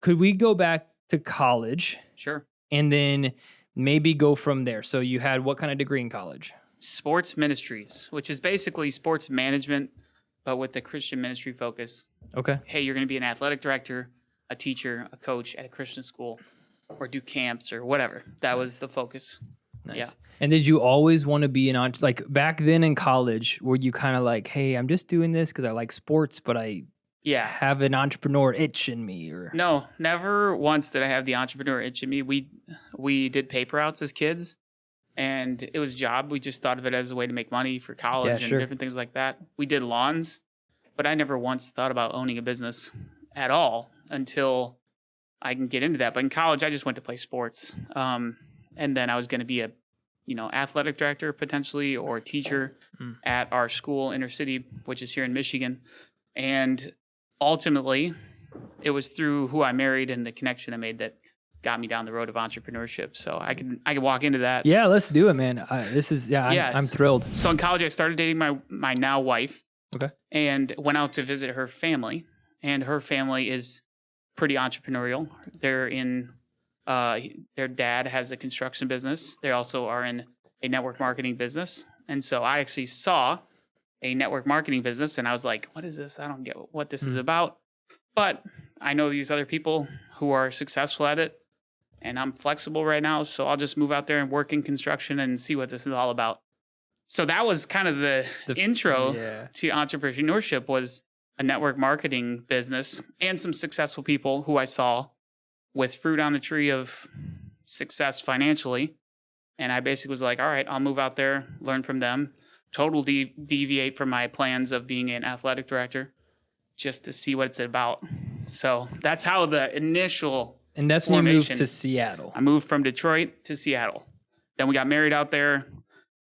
could we go back to college Sure. and then maybe go from there? So you had what kind of degree in college? Sports ministries, which is basically sports management, but with the Christian ministry focus. Okay. Hey, you're going to be an athletic director, a teacher, a coach at a Christian school, or do camps or whatever. That was the focus. Nice. Yeah. And did you always want to be like back then in college, were you kind of like, hey, I'm just doing this because I like sports, but I have an entrepreneur itch in me? Or No, never once did I have the entrepreneur itch in me. We did paper routes as kids, and it was a job. We just thought of it as a way to make money for college and different things like that. We did lawns, but I never once thought about owning a business at all until I can get into that. But in college, I just went to play sports. And then I was going to be a, athletic director potentially or a teacher at our school, inner city, which is here in Michigan. And ultimately, it was through who I married and the connection I made that got me down the road of entrepreneurship. So I can walk into that. Yeah, let's do it, man. I'm thrilled. So in college, I started dating my now wife. Okay. And went out to visit her family. And her family is pretty entrepreneurial. They're in, their dad has a construction business. They also are in a network marketing business. And so I actually saw a network marketing business and I was like, what is this? I don't get what this is about. But I know these other people who are successful at it and I'm flexible right now. So I'll just move out there and work in construction and see what this is all about. So that was kind of the intro to entrepreneurship, was a network marketing business and some successful people who I saw with fruit on the tree of success financially. And I basically was like, all right, I'll move out there, learn from them, deviate from my plans of being an athletic director just to see what it's about. So that's how the initial And that's when you moved to Seattle. I moved from Detroit to Seattle. Then we got married out there,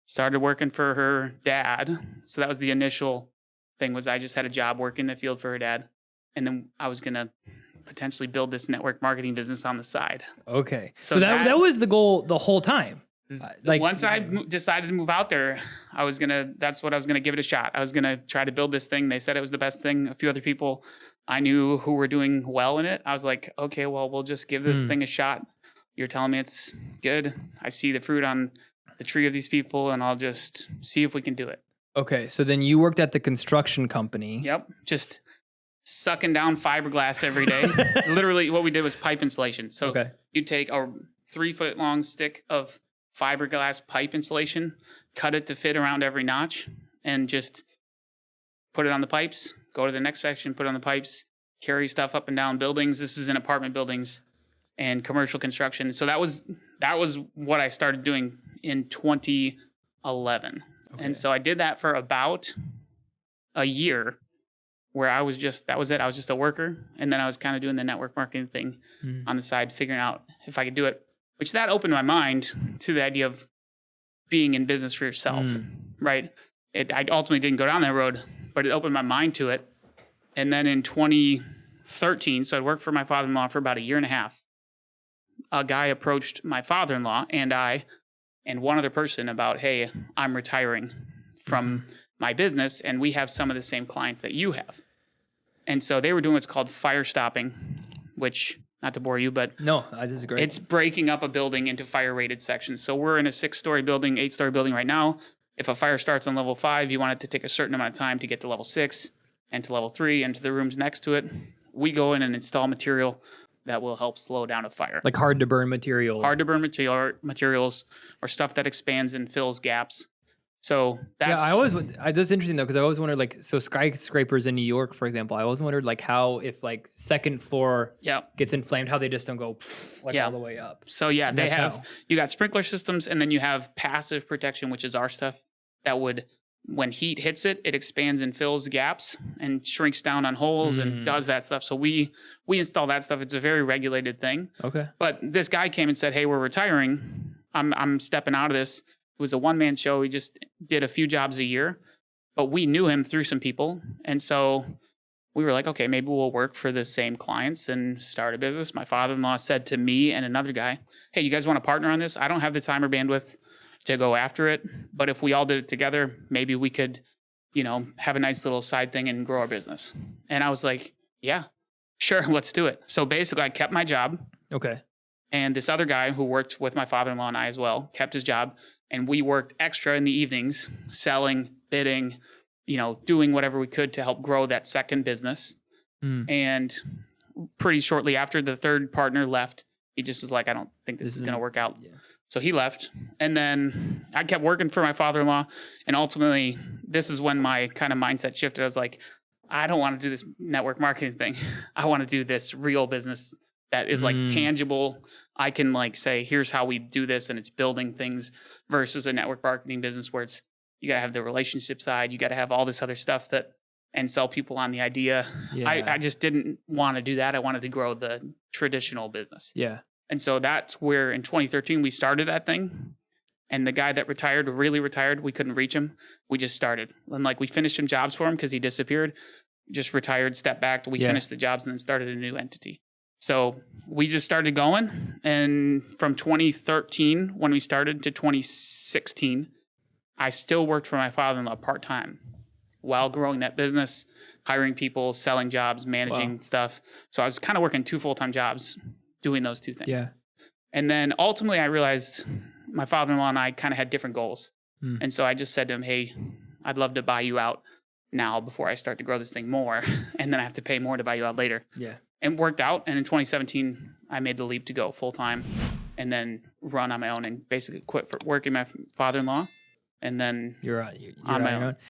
started working for her dad. So that was the initial thing, was I just had a job working in the field for her dad. And then I was going to potentially build this network marketing business on the side. Okay. So that was the goal the whole time. Once I decided to move out there, that's what I was going to give it a shot. I was going to try to build this thing. They said it was the best thing. A few other people I knew who were doing well in it. I was like, okay, well, we'll just give this thing a shot. You're telling me it's good. I see the fruit on the tree of these people, and I'll just see if we can do it. Okay. So then you worked at the construction company. Yep. Just sucking down fiberglass every day. Literally what we did was pipe insulation. So you take a 3-foot long stick of fiberglass pipe insulation, cut it to fit around every notch, and just put it on the pipes, go to the next section, put it on the pipes, carry stuff up and down buildings. This is in apartment buildings and commercial construction. So that was what I started doing in 2011. Okay. And so I did that for about a year, where that was it. I was just a worker. And then I was kind of doing the network marketing thing on the side, figuring out if I could do it, which that opened my mind to the idea of being in business for yourself, right? I ultimately didn't go down that road, but it opened my mind to it. And then in 2013, so I worked for my father-in-law for about a year and a half. A guy approached my father-in-law and I and one other person about, hey, I'm retiring from my business, and we have some of the same clients that you have. And so they were doing what's called fire stopping, which, not to bore you, but no, this is great. It's breaking up a building into fire-rated sections. So we're in a 6-story building, 8-story building right now. If a fire starts on level 5, you want it to take a certain amount of time to get to level 6 and to level 3 and to the rooms next to it. We go in and install material that will help slow down a fire. Like hard to burn material. Hard to burn materials or stuff that expands and fills gaps. So that's... Yeah, that's interesting though, because I always wondered, like, so skyscrapers in New York, for example, I always wondered like how, if like second floor gets inflamed, how they just don't go all the way up. So yeah, you got sprinkler systems, and then you have passive protection, which is our stuff that would, when heat hits it, it expands and fills gaps and shrinks down on holes and does that stuff. So we install that stuff. It's a very regulated thing. Okay. But this guy came and said, hey, we're retiring. I'm stepping out of this. It was a one-man show. He just did a few jobs a year, but we knew him through some people. And so we were like, okay, maybe we'll work for the same clients and start a business. My father-in-law said to me and another guy, hey, you guys want to partner on this? I don't have the time or bandwidth to go after it, but if we all did it together, maybe we could, have a nice little side thing and grow our business. And I was like, yeah, Sure, let's do it. So basically I kept my job. Okay. And this other guy who worked with my father-in-law and I as well kept his job. And we worked extra in the evenings, selling, bidding, doing whatever we could to help grow that second business. And pretty shortly after, the third partner left. He just was like, I don't think this is going to work out. Yeah. So he left. And then I kept working for my father-in-law. And ultimately, this is when my kind of mindset shifted. I was like, I don't want to do this network marketing thing. I want to do this real business that is like tangible. I can like say, here's how we do this, and it's building things, versus a network marketing business where it's, you got to have the relationship side. You got to have all this other stuff and sell people on the idea. Yeah. I just didn't want to do that. I wanted to grow the traditional business. Yeah. And so that's where in 2013, we started that thing. And the guy that really retired, we couldn't reach him. We just started. And like we finished some jobs for him because he disappeared, just retired, stepped back. We finished the jobs and then started a new entity. So we just started going. And from 2013, when we started, to 2016, I still worked for my father-in-law part-time while growing that business, hiring people, selling jobs, managing stuff. So I was kind of working 2 full-time jobs doing those 2 things. Yeah. And then ultimately I realized my father-in-law and I kind of had different goals. And so I just said to him, hey, I'd love to buy you out now before I start to grow this thing more. And then I have to pay more to buy you out later. Yeah. And it worked out. And in 2017, I made the leap to go full-time and then run on my own and basically quit for working my father-in-law. And then you're on my own.